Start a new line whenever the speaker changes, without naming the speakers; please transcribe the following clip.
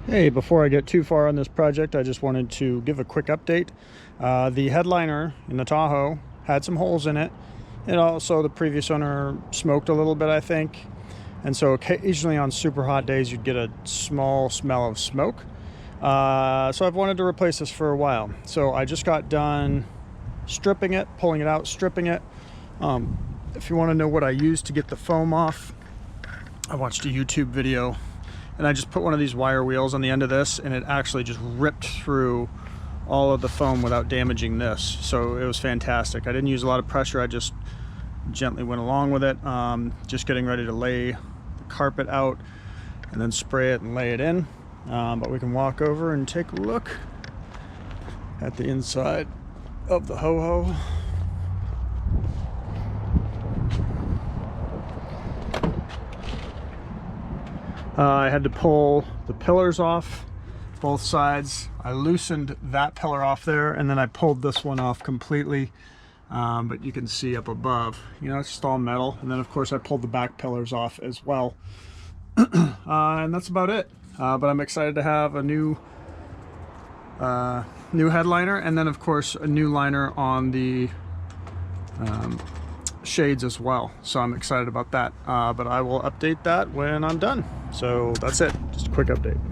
Hey, before I get too far on this project, I just wanted to give a quick update. The headliner in the Tahoe had some holes in it, and also the previous owner smoked a little bit, I think. And so occasionally on super hot days, you'd get a small smell of smoke. So I've wanted to replace this for a while. So I just got done stripping it, pulling it out, stripping it. If you want to know what I used to get the foam off, I watched a YouTube video and I just put one of these wire wheels on the end of this, and it actually just ripped through all of the foam without damaging this. So it was fantastic. I didn't use a lot of pressure. I just gently went along with it. Just getting ready to lay the carpet out and then spray it and lay it in. But we can walk over and take a look at the inside of the ho-ho. I had to pull the pillars off both sides. I loosened that pillar off there, and then I pulled this one off completely. But you can see up above, it's just all metal. And then of course I pulled the back pillars off as well. And that's about it. But I'm excited to have a new headliner, and then of course a new liner on the shades as well. So I'm excited about that. But I will update that when I'm done. So that's it, just a quick update.